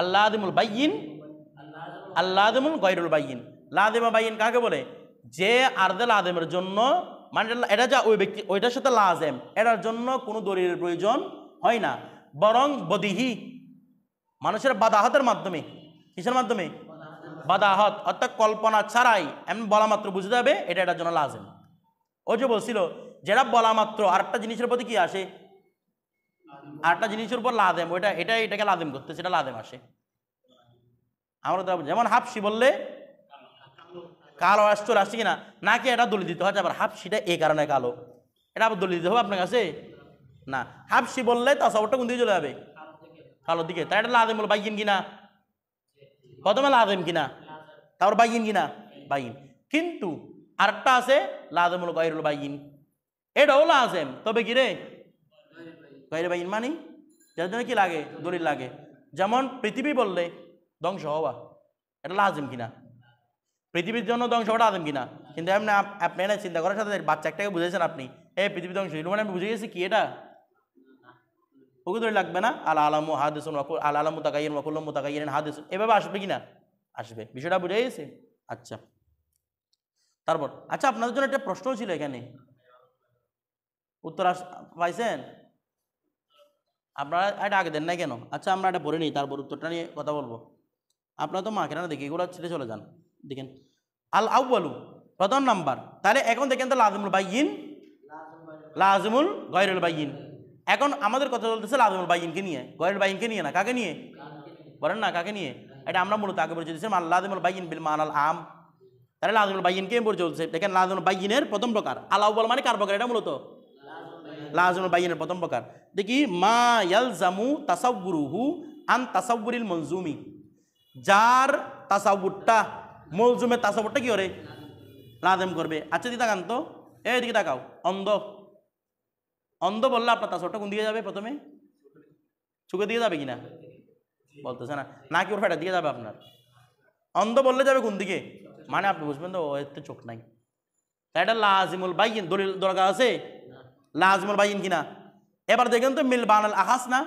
আল্লাহ আদিমুল বাইয়িন, আল্লাহ আদিমুল গায়রুল বাইয়িন। লাদেম বাইয়িন কাকে বলে? যে আরজে লাদেমের জন্য মানে এটা যা ওই ব্যক্তি ওইটার সাথে লাজেম, এটার জন্য কোনো দলিলের প্রয়োজন হয় না, বরং বদিহি মানুষের বাদাহতের মাধ্যমে, কিসের মাধ্যমে? বাদাহত, অর্থাৎ কল্পনা ছাড়াই এমন বলা মাত্র বুঝতে যাবে এটা এটার জন্য লাজেম। ও যে বলছিল যেটা বলা মাত্র আরেকটা জিনিসের প্রতি কি আসে, আরেকটা জিনিসের উপর লাদেম, ওইটা এটাকে লাদেম করতে, সেটা লাদেম আসে। আমরা যেমন হাফসি বললে কালো চলে আসছে কিনা, নাকি এটা দলিল দিতে হয়, আবার হাফসিটা এই কারণে কালো, এটা আবার দলিল দিতে হবে আপনার কাছে না। হাফসি বললে তাসাউরটা কোন দিকে চলে যাবে? কালোর দিকে। তাই এটা লাদেমুল বাইয়িন কিনা? প্রথমে লাদেম কিনা, তারপর বাইয়িন কিনা? বাইয়িন। কিন্তু আরেকটা আছে লাদেমুল গায়রুল বাইয়িন, এটাও লাজেম, তবে কি রে গায়রুল বাইয়িন মানি যার জন্য কি লাগে? দলিল লাগে। যেমন পৃথিবী বললে ধ্বংস হওয়া, এটা লাজেম কিনা? পৃথিবীর জন্য ধ্বংস হওয়াটা লাজেম কিনা? কিন্তু এমনি আপনি এনে চিন্তা করার সাথে বাচ্চা একটাকে বুঝেছেন আপনি, এই পৃথিবী ধ্বংস হইল মানে আমি বুঝে গেছি কি এটা, ওকে দলিল লাগবে না। আল আলামু হাদিসুন, আল আলামু মুতাগায়্যির ওয়া কুল্লু মুতাগায়্যিরিন হাদিসুন, এভাবে আসবে কিনা? আসবে। বিষয়টা বুঝে গেছে? আচ্ছা তারপর আচ্ছা আপনাদের জন্য একটা প্রশ্ন ছিল এখানে, উত্তর পাইছেন? আপনারা এটা আগে দেন নাই কেন? আচ্ছা আমরা এটা পড়ে নিই, তারপর উত্তরটা নিয়ে কথা বলবো। আপনারা তো মাকে না দেখি, এগুলো ছেড়ে চলে যান। দেখেন আল আউয়ালু প্রথম নাম্বার, তাহলে এখন দেখেন তো লাজিমুল বাইয়িন, লাজিমুল গায়রুল বাইয়িন। এখন আমাদের কথা চলতেছে লাজিমুল বাইয়িনকে নিয়ে, গায়রুল বাইয়িনকে নিয়ে না। কাকে নিয়ে বলেন না? কাকে নিয়ে? এটা আমরা মূলত আগে পরিচয় দিয়েছিলাম আল লাজিমুল বাইয়িন বিল মানাল আম। তাহলে লাজিমুল বাইয়িনকে পরিচয় চলছে। দেখেন লাজিমুল বাইয়িনের প্রথম প্রকার আল আউয়াল মানে কার প্রকার? এটা মূলত লাজিমুল বাইয়িনের প্রথম প্রকার। দেখি মা ইয়ালজামু তাসাউরুহু আন তাসাউরিল মনজুমি, যার তাসাউরটা মলজুমের তাসাউরটা কি করে? লাজেম করবে। আচ্ছা দিকে তাকান তো, এইদিকে তাকাও। অন্ধ, অন্ধ বললে আপনার তাসাউরটা কোন দিকে যাবে? প্রথমে চোখের দিকে যাবে কিনা? বলতেছে না, নাকি ওর ফেটার দিকে যাবে আপনার? অন্ধ বললে যাবে কোন দিকে? মানে আপনি বুঝবেন তো এর তো চোখ নাই। তাই এটা লাজিমুল বাইয়িন, দলিল দরকার আছে লাজিমুল বাইয়িন কিনা। এবার দেখেন তো মিল বানাল আহাস না,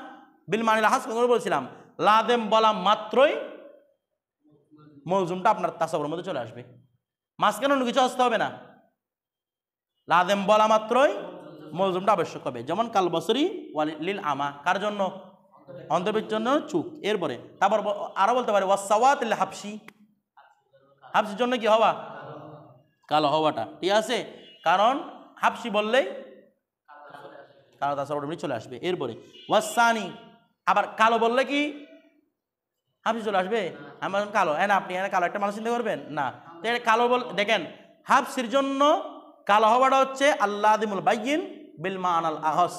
বিল মানিল আহাস কোন বলছিলাম, লাদেম বলা মাত্রই মলজুমটা আপনার তাসাউরের মধ্যে চলে আসবে, মাঝখানে অন্য কিছু আসতে হবে না। লাদেম বলা মাত্রই মলজুমটা আবশ্যক হবে। যেমন কাল বসরি ওয়ালিল আমা, কার জন্য? অন্ধের জন্য চুক। এরপরে তারপর আরো বলতে পারে ওয়াসাওয়াত লিল হাবশি, হাবশির জন্য কি হওয়া? কালো হওয়াটা, ঠিক আছে? কারণ হাবশি বললেই কালো তাসাউর চলে আসবে। এরপরে ওয়াসানি, আবার কালো বললে কি হাবশি চলে আসবে? আমার কালো না, আপনি এখানে কালো একটা মানুষ চিন্তা করবেন না, কালো বল। দেখেন হাবশির জন্য কালো হওয়াটা হচ্ছে আল্লাদিমুল বাইয়িন বিল মানাল আহস।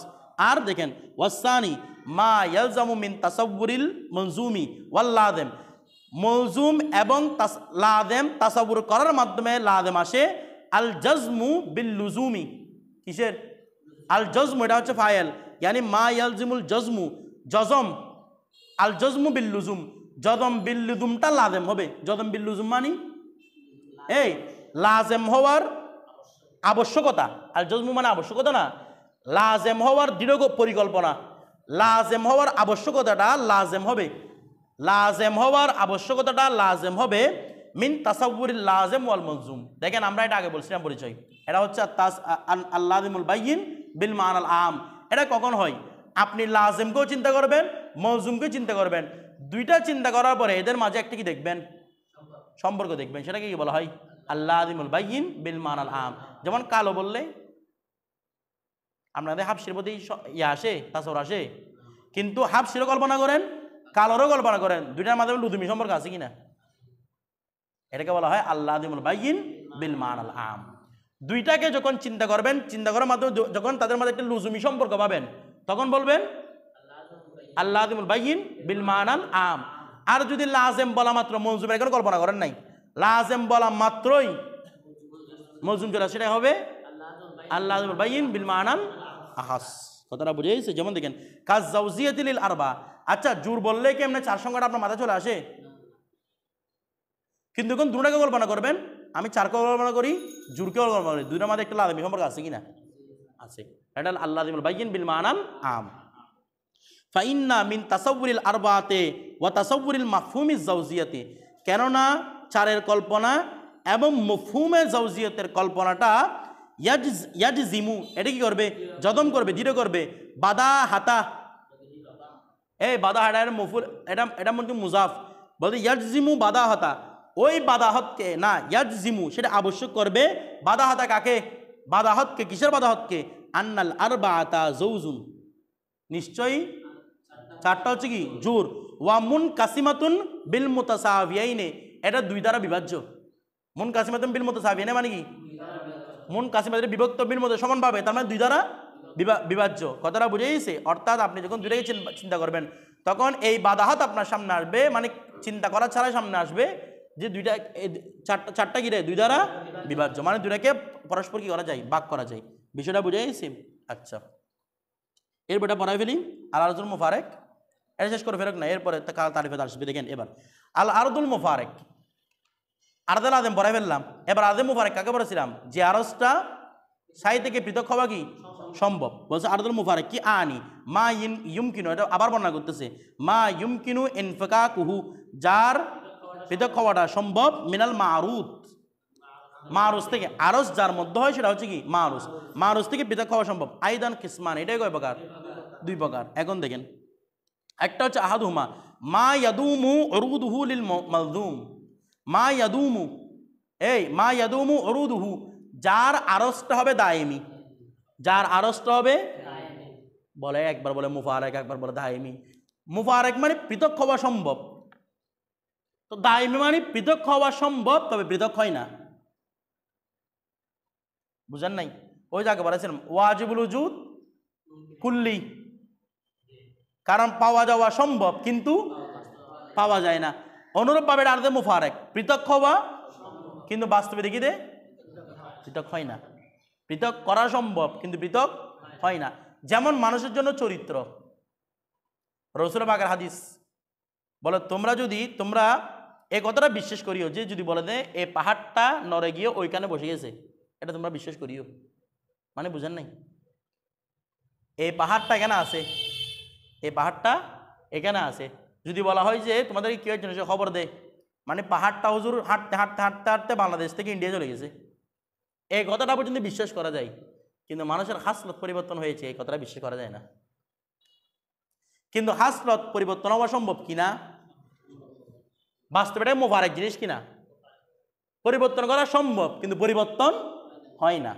আর দেখেন ওয়াসানি মা ইয়ালজামু মিন তাসাউরিল মনজুমি ওয়াল লাদেম, মলজুম এবং লাদেম তাসাউর করার মাধ্যমে লাদেম আসে। আল জাজমু বিল লুজুমি, কিসের? আল জজমু, এটা হচ্ছে ফায়েল, ইয়ানি মা ইয়ালজিমুল জজমু, জজম। আল জজমু বিল লুজুম, জজম বিল লুজুমটা লাদেম হবে। জজম বিল লুজুম মানি এই লাজেম হওয়ার আবশ্যকতা। আল জজমু মানে আবশ্যকতা না, লাজেম হওয়ার দৃঢ় পরিকল্পনা। লাজেম হওয়ার আবশ্যকতাটা লাজেম হবে, লাজেম হওয়ার আবশ্যকতাটা লাজেম হবে মিন তাসাউরিল লাজেম ওয়াল মলজুম। দেখেন আমরা এটা আগে বলছিলাম পরিচয়, এটা হচ্ছে আল্লাযিমুল বাইয়িন বিল মানাল আম। এটা কখন হয়? আপনি লাজেমকেও চিন্তা করবেন, মলজুমকেও চিন্তা করবেন। দুইটা চিন্তা করার পরে এদের মাঝে একটা কি দেখবেন? সম্পর্ক দেখবেন। সেটাকে কি বলা হয়? আল্লাযিমুল বাইয়িন বিল মানাল আম। যেমন কালো বললে আপনাদের হাফসির প্রতি আসে, তাছাড়া আসে, কিন্তু হাফসিরও কল্পনা করেন, কালোরও কল্পনা করেন, দুইটার মাধ্যমে লুজুমি সম্পর্ক আছে কিনা? এটাকে বলা হয় আল্লাযিমুল বাইয়িন বিল মানাল আম। দুইটাকে যখন চিন্তা করবেন, চিন্তা করার মাধ্যমে যখন তাদের মধ্যে একটা লুজুমি সম্পর্ক পাবেন, তখন বলবেন আল্লাযিমুল বাইয়িন বিল মানাল আম। আর যদি লাজেম বলা মাত্র, মলজুমের এখানে কল্পনা করেন নাই, লাজেম বলা মাত্রই মলজুম যেটা সেটা হবে আল্লাযিমুল বাইয়িন বিল মানাল আহাস। কথাটা বুঝে গেছে? যেমন দেখেন কাজ জাউজিয়াতিল আরবা। আচ্ছা, জুর বললে কি এমনি চার সংখ্যাটা আপনার মাথায় চলে আসে? কিন্তু এখন দুটাকে কল্পনা করবেন, আমি চারকে কল্পনা করি, জুরকেও কল্পনা করি, দুইটার মাঝে একটা লাজমি সম্পর্ক আছে কিনা? আছে। এটা আল্লাযিমুল বাইয়িন বিল মানাল আম। ফাইন্না মিন তাসাউরিল আরবাতে ওয়া তাসাউরিল মাফহুমিজ জাউজিয়াতি। কেননা চারের কল্পনা এবং মফহুমে জাউজিয়াতের কল্পনাটা ইয়াজজিমু, এটা কি করবে? জদম করবে, দৃঢ় করবে। বাদা হাতা, এই বাদা হাতা এর মফুল, এটা মধ্যে মুজাফ বলতে ইয়াজজিমু বাদা হাতা। ওই বাদাহতকে না, ইয়াজজিমু সেটা আবশ্যক করবে। বাদাহাতা কাকে? বাদাহতকে। কিসের বাদাহতকে? আন্নাল আরবাআতা জাওজুন, নিশ্চয়ই চারটা হচ্ছে কি? জোর। ওয়া মুনকাসিমাতুন বিল মুতাসাবিয়াইনে, এটা দুই দ্বারা বিভাজ্য। মুনকাসিমাতুন বিল মুতাসাবিয়াইনে মানে কি? মুনকাসিমাতুন বিভক্ত বিল মধ্যে সমানভাবে, তার মানে দুই দ্বারা বিভাজ্য। কথাটা বুঝে গেছে? অর্থাৎ আপনি যখন দুইটাকে চিন্তা করবেন, তখন এই বাদাহাত আপনার সামনে আসবে, মানে চিন্তা করা ছাড়াই সামনে আসবে যে দুইটা চারটা গিরে দুই দ্বারা বিভাজ্য, মানে দুইটাকে পরস্পর কি করা যায়? ভাগ করা যায়। বিষয়টা বুঝে গেছে? আচ্ছা, এরপর এটা পড়াই ফেলি। আল আরদুল মুফারেক, এটা শেষ করে ফেরক না, এরপরে তারিফে আসবে। দেখেন এবার আল আরদুল মুফারেক, আরদুল আযম পড়াই ফেললাম। এবার আরদুল মুফারেক কাকে পড়েছিলাম? যে আরজটা সাই থেকে পৃথক হওয়া কি সম্ভব। বলছে আরদুল মুফারেক কি? আনি মা ইউমকিনু, এটা আবার বর্ণনা করতেছে, মা ইউমকিনু ইনফিকাকুহু, যার পৃথক হওয়াটা সম্ভব, মিনাল মারুদ, মারুজ থেকে। আরজ যার মধ্যে হয় সেটা হচ্ছে কি? মারুজ। মারুজ থেকে পৃথক হওয়া সম্ভব। আইদান কিসমান, এটাই কয় প্রকার? দুই প্রকার। এখন দেখেন, একটা হচ্ছে আহাদুহুমা মা ইয়াদুমু উরুদুহু লিল মালযুম। মা ইয়াদুমু, এই মা ইয়াদুমু উরুদুহু, যার আরজটা হবে দায়েমি, যার আরজটা হবে বলে, একবার বলে মুফারেক, একবার বলে দায়েমি। মুফারেক মানে পৃথক হওয়া সম্ভব, তো দায়েমি মানে পৃথক হওয়া সম্ভব তবে পৃথক হয় না। বুঝেন নাই? ওই জায়গায় বলেছিলাম ওয়াজিবুল উজুদ কুল্লি, কারণ পাওয়া যাওয়া সম্ভব কিন্তু পাওয়া যায় না। অনুরূপভাবে আরদে মুফারেক, পৃথক হওয়া কিন্তু বাস্তবে দেখি দে পৃথক হয় না। পৃথক করা সম্ভব কিন্তু পৃথক হয় না। যেমন মানুষের জন্য চরিত্র, রাসূল পাকের হাদিস বলে, তোমরা এই কথাটা বিশ্বাস করিও যে যদি বলে দে এই পাহাড়টা নড়ে গিয়ে ওইখানে বসে গেছে, এটা তোমরা বিশ্বাস করিও। মানে বুঝেন নাই? এই পাহাড়টা এখানে আছে, এই পাহাড়টা এখানে আছে, যদি বলা হয় যে তোমাদের কি হয়েছে সে খবর দে, মানে পাহাড়টা হুজুর হাঁটতে হাঁটতে হাঁটতে হাঁটতে বাংলাদেশ থেকে ইন্ডিয়া চলে গেছে, এই কথাটা পর্যন্ত বিশ্বাস করা যায়। কিন্তু মানুষের হাসলত পরিবর্তন হয়েছে, এই কথাটা বিশ্বাস করা যায় না। কিন্তু হাসলত পরিবর্তন হওয়া সম্ভব কিনা? বাস্তবে এটা মুবারক জিনিস কিনা? পরিবর্তন করা সম্ভব কিন্তু পরিবর্তন হয় না।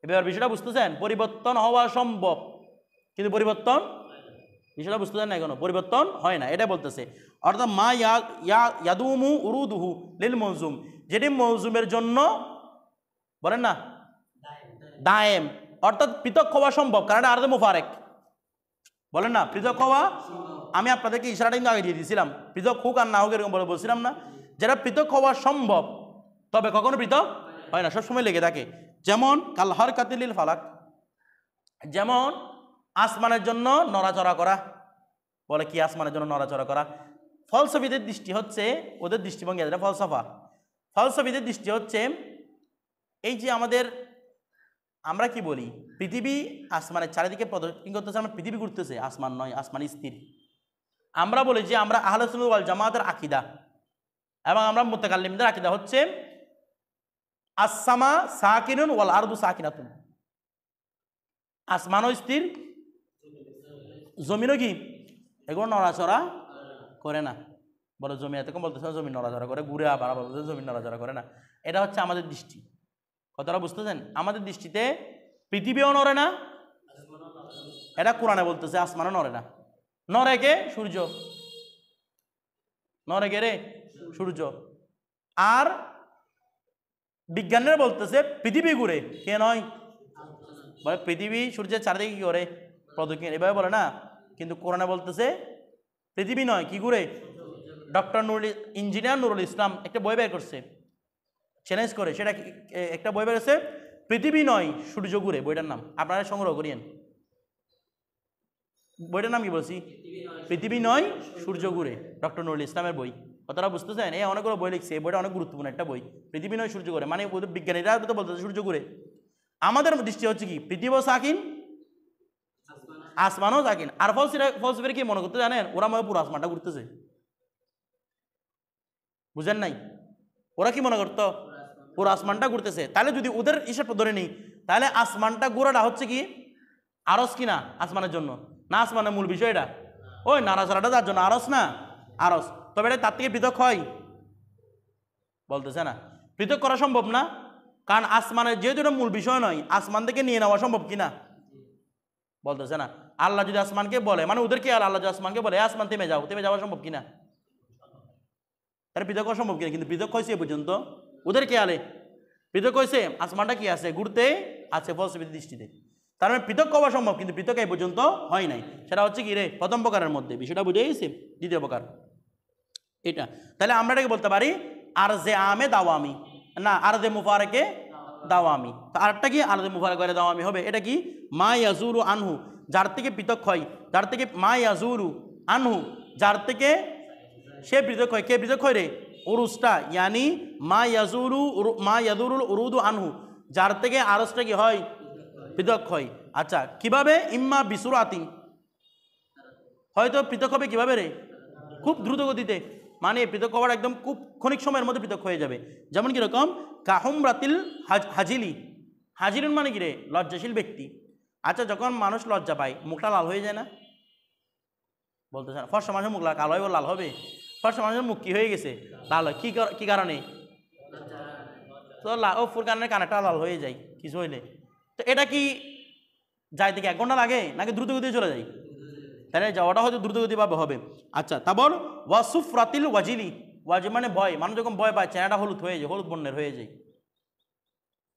এবার বিষয়টা বুঝতেছেন? পরিবর্তন হওয়া সম্ভব কিন্তু পরিবর্তন, বিষয়টা বুঝতেছেন না? এখনো পরিবর্তন হয় না, এটা বলতেছে। অর্থাৎ মা ইয়াদুমু উরুদুহু লিল মৌজুম, যেটি মৌজুমের জন্য বলেন না দায়েম, অর্থাৎ পৃথক হওয়া সম্ভব, কারণ আরদে মুফারেক বলেন না পৃথক হওয়া। আমি আপনাদেরকে ইশারাটা কিন্তু আগে দিয়ে দিয়েছিলাম, পৃথক হোক আর না হোক এরকম বলে বলছিলাম না? যেটা পৃথক হওয়া সম্ভব তবে কখনো পৃথক হয় না, সবসময় লেগে থাকে। যেমন কাল হরকাতিল ফালাক, যেমন আসমানের জন্য নড়াচড়া করা। বলে কি আসমানের জন্য নড়াচড়া করা? ফলসফিদের দৃষ্টি হচ্ছে, ওদের দৃষ্টিভঙ্গি যেটা ফলসফা, ফলসফিদের দৃষ্টি হচ্ছে এই যে আমাদের আমরা কি বলি পৃথিবী আসমানের চারিদিকে প্রদক্ষিণ করতেছে, আমরা পৃথিবী ঘুরতেছে, আসমান নয়, আসমান স্থির। আমরা বলি যে আমরা আহলে সুন্নাত ওয়াল জামাতের আকীদা এবং আমরা মুতাকাল্লিমদের আকীদা হচ্ছে আসসামা সাকিনুন ওয়াল আরদু সাকিনাতুন, আসমানও স্থির, জমিনও কি এগুলো নড়াচড়া করে না। বলে জমি এতক্ষণ বলতেছে জমি নড়াচড়া করে, ঘুরে আবার বলতেছে জমি নড়াচড়া করে না। এটা হচ্ছে আমাদের দৃষ্টি, কথাটা বুঝতেছেন? আমাদের দৃষ্টিতে পৃথিবীও নড়ে না, এটা কোরআনে বলতেছে আসমানও নড়ে না। নড়ে কে? সূর্য। নড়ে কে রে? সূর্য। আর বিজ্ঞানীরা বলতেছে পৃথিবী ঘুরে, কে নয়? বলে পৃথিবী সূর্যের চারিদিকে কি করে প্রদক্ষিণ, এভাবে বলে না, কিন্তু কোরআনে বলতেছে পৃথিবী নয়, কি ঘুরে? ডক্টর ইঞ্জিনিয়ার নুরুল ইসলাম একটা বই বের করছে চ্যালেঞ্জ করে, সেটা একটা বই বের করছে পৃথিবী নয় সূর্য ঘুরে, বইটার নাম আপনারা সংগ্রহ করিয়েন। বইটার নাম কি বলছি? পৃথিবী নয় সূর্য ঘুরে, ডক্টর নুরুল ইসলামের বই। কথাটা বুঝতেছেন? এই অনেকগুলো বই লিখছে, এই বইটা অনেক গুরুত্বপূর্ণ একটা বই। পৃথিবী নয় সূর্য ঘুরে মানে বিজ্ঞানীরা তো বলতেছে সূর্য ঘুরে। আমাদের দৃষ্টি হচ্ছে কি পৃথিবীও সাকিন, আসমানও সাকিন। আর ফলসফিরা কি মনে করতে জানেন? ওরা মনে পুরো আসমানটা ঘুরতেছে, বুঝেন নাই? ওরা কি মনে করতো? পুরো আসমানটা ঘুরতেছে। তাহলে যদি ওদের হিসাব ধরে নিই, তাহলে আসমানটা ঘোরাটা হচ্ছে কি আরস কিনা আসমানের জন্য, না আসমানের মূল বিষয় এটা? ওই নাড়াচাড়াটা যার জন্য আরস না, আরস। তবে এটা তার থেকে পৃথক হয় বলতেছে না, পৃথক করা সম্ভব না, কারণ আসমানের যেহেতু এটা মূল বিষয় নয়, আসমান থেকে নিয়ে নেওয়া সম্ভব কিনা বলতেছে না। আল্লাহ যদি আসমানকে বলে, মানে ওদের কি আল্লাহ যদি আসমানকে বলে আসমান থেমে যাও, থেমে যাওয়া সম্ভব কিনা? তাহলে পৃথক করা সম্ভব কিনা? কিন্তু পৃথক হয়েছে এ পর্যন্ত ওদের খেয়ালে, পৃথক হয়েছে আসমানটা কি আছে ঘুরতে আছে ফলসফির দৃষ্টিতে। তার মানে পৃথক হওয়া সম্ভব, কিন্তু পৃথক এই পর্যন্ত হয় নাই। সেটা হচ্ছে কি রে? প্রথম প্রকারের মধ্যে বিষয়টা বুঝে গেছে। দ্বিতীয় প্রকার এটা। তাহলে আমরা এটাকে বলতে পারি আর যে আমে দাওয়ামি, না আর যে মুফারেকে দাওয়ামি। তো আরেকটা কি আর যে মুফারেক দাওয়ামি হবে, এটা কি মা ইয়াজুরু আনহু, যার থেকে পৃথক হয়, যার থেকে মা ইয়াজুরু আনহু, যার থেকে সে পৃথক হয়। কে পৃথক হয় রে? উরুসটা, ইয়ানি মা ইয়াদুরুল উরুদু আনহু, যার থেকে আরসটা কি হয়? পৃথক হয়। আচ্ছা কিভাবে? ইম্মা বিসুরাতিন, হয়তো পৃথক হবে কিভাবে রে? খুব দ্রুত গতিতে, মানে পৃথক হওয়ার একদম খুব ক্ষণিক সময়ের মধ্যে পৃথক হয়ে যাবে। যেমন কিরকম? কাহুমরাতিল হাজিলি, হাজিরুন মানে কি রে? লজ্জাশীল ব্যক্তি। আচ্ছা যখন মানুষ লজ্জা পায় মুখটা লাল হয়ে যায় না? বলতেছে না, ফর্সা মানুষের মুখ কালো হয়, লাল হবে? ফর্সা মানুষের মুখ কি হয়ে গেছে? লাল হয়। কি কারণে? তো ও ফুরকানের কানেরটা লাল হয়ে যায় কিছু হইলে। তো এটা কি যাইতে কি 1 ঘন্টা লাগে নাকি দ্রুত গতিতে চলে যায়? তাহলে যাওয়াটা হয়তো দ্রুতগতিভাবে হবে। আচ্ছা তারপর ওয়াসুফরাতিল ওয়াজিলি, ওয়াজি মানে ভয়, মানুষ যখন ভয় পায় চেহারাটা হলুদ হয়ে যায়, হলুদ বর্ণের হয়ে যায়।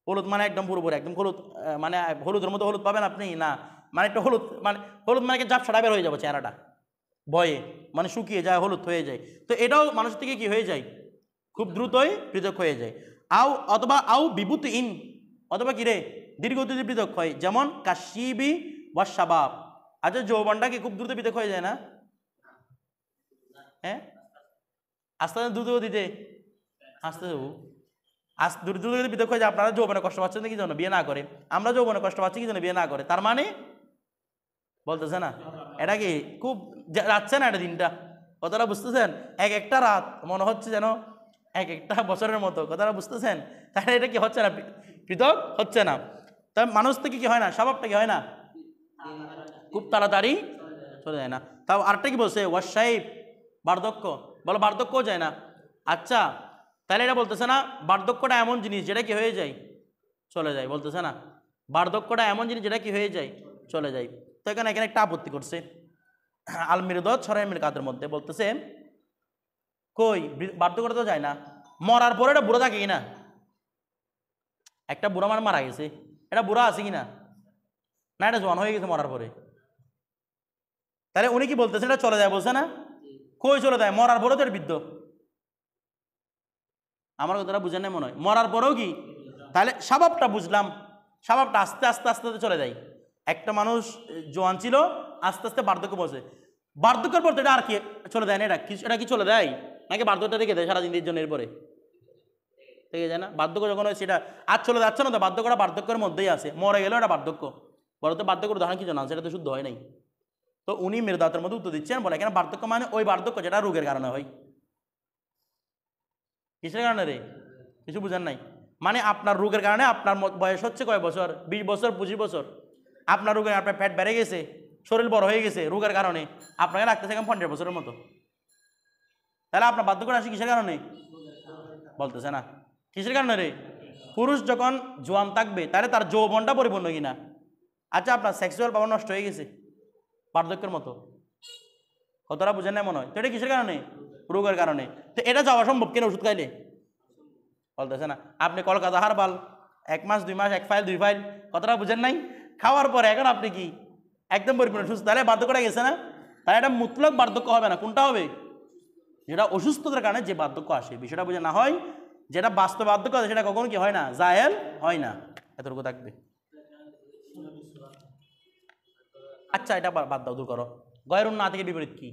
হলুদ মানে একদম পুরোপুরি একদম হলুদ, মানে হলুদের মতো হলুদ পাবেন আপনি না, মানে একটা হলুদ মানে ঝাপসাটা বের হয়ে যাবে চেহারাটা ভয়ে, মানে শুকিয়ে যায়, হলুদ হয়ে যায়। তো এটাও মানুষ থেকে কি হয়ে যায়? খুব দ্রুতই পৃথক হয়ে যায়। অথবা বিভূত ইন, অথবা কি রে দীর্ঘগতিতে পৃথক হয়, যেমন কাশিবি ওয়াশাবাব। আচ্ছা যৌবনটা কি খুব দ্রুত পৃথক হয়ে যায় না? হ্যাঁ আস্তে আস্তে দ্রুত গতিতে, আস্তে দ্রুত গতিতে পৃথক হয়ে যায়। আপনারা যৌবনে কষ্ট পাচ্ছেন কি জন্য? বিয়ে না করে। আমরা যৌবনে কষ্ট পাচ্ছি কি জন্য? বিয়ে না করে। তার মানে বলতেছে না এটা কি খুব যাচ্ছে না এটা দিনটা, কথাটা বুঝতেছেন? এক একটা রাত মনে হচ্ছে যেন এক একটা বছরের মতো, কথাটা বুঝতেছেন? তাহলে এটা কি হচ্ছে না? পৃথক হচ্ছে না। তাই মানুষ থেকে কি হয় না? স্বভাবটা কি হয় না? খুব তাড়াতাড়ি চলে যায় না। তাও আরেকটা কি বলছে? ওয়াশাইব, বার্ধক্য। বলো বার্ধক্যও যায় না। আচ্ছা তাহলে এটা বলতেছে না বার্ধক্যটা এমন জিনিস যেটা কি হয়ে যায়? চলে যায়, বলতেছে না বার্ধক্যটা এমন জিনিস যেটা কি হয়ে যায়? চলে যায়। তো এখানে একটা আপত্তি করছে আল মিরদত সরাই মিরকাতের মধ্যে, বলতেছে কই বার্ধক্যটা তো যায় না, মরার পরে এটা বুড়া থাকে কিনা? একটা বুড়া মানে মারা গেছে, এটা বুড়া আছে কিনা? না এটা জোয়ান হয়ে গেছে মরার পরে। তাহলে উনি কি বলতেছেন এটা চলে যায়, বলছে না? কই চলে যায়? মরার পরেও তো এর বৃদ্ধ। আমার কথাটা বুঝেন না মনে হয়? মরার পরেও কি? তাহলে স্বভাবটা বুঝলাম, স্বভাবটা আস্তে আস্তে আস্তে আস্তে চলে যায়। একটা মানুষ জোয়ান ছিল, আস্তে আস্তে বার্ধক্য বসে, বার্ধক্যের পর তো এটা আর কি চলে দেয় না? এটা কি চলে দেয় নাকি বার্ধক্যটা রেখে দেয় সারাদিনের জন্য? এরপরে থেকে যায় না? বার্ধক্য যখন হয় সেটা আজ চলে যাচ্ছে না, তো বার্ধক্যটা বার্ধক্যের মধ্যেই আছে, মরে গেলেও এটা বার্ধক্য। বলতো বার্ধক্যের উদাহরণ কি জানা, সেটা তো শুদ্ধ হয় নাই। তো উনি মেরদাতের মধ্যে উত্তর দিচ্ছেন, বলে এখানে বার্ধক্য মানে ওই বার্ধক্য যেটা রোগের কারণে হয়। কিসের কারণে রে? কিছু বুঝেন নাই? মানে আপনার রোগের কারণে আপনার বয়স হচ্ছে কয় বছর, 20 বছর 25 বছর, আপনার রোগে আপনার পেট বেড়ে গেছে, শরীর বড় হয়ে গেছে, রোগের কারণে আপনাকে রাখতেছে এখন 50 বছরের মতো। তাহলে আপনার বার্ধক্য আসে কিসের কারণে? বলতেছে না। কিসের কারণে রে? পুরুষ যখন জোয়ান থাকবে তাহলে তার যৌবনটা পরিপূর্ণ কিনা? আচ্ছা, আপনার সেক্সুয়াল পাওয়ার নষ্ট হয়ে গেছে বার্ধক্যের মতো, কতটা বুঝেন না মনে হয়? তো এটা কিসের কারণে? রোগের কারণে। তো এটা যাওয়া সম্ভব কিনা ওষুধ খাইলে? বলতেছে না। আপনি কলকাতা হারবাল 1 মাস 2 মাস 1 ফাইল 2 ফাইল, কতটা বুঝেন নাই? খাওয়ার পরে এখন আপনি কি একদম পরিপূর্ণ সুস্থ, তাহলে বার্ধক্যটা গেছে না? তাহলে এটা মুতলক বার্ধক্য হবে না, কোনটা হবে? যেটা অসুস্থতার কারণে যে বার্ধক্য আসে, বিষয়টা বুঝে না হয়, যেটা বাস্তব বার্ধক্য আছে সেটা কখনো কি হয় না, জাহেল হয় না। এতটুকু থাকবে। আচ্ছা, এটা বাদ দাও, দূর করো। গয়রুন না থেকে বিপরীত কি?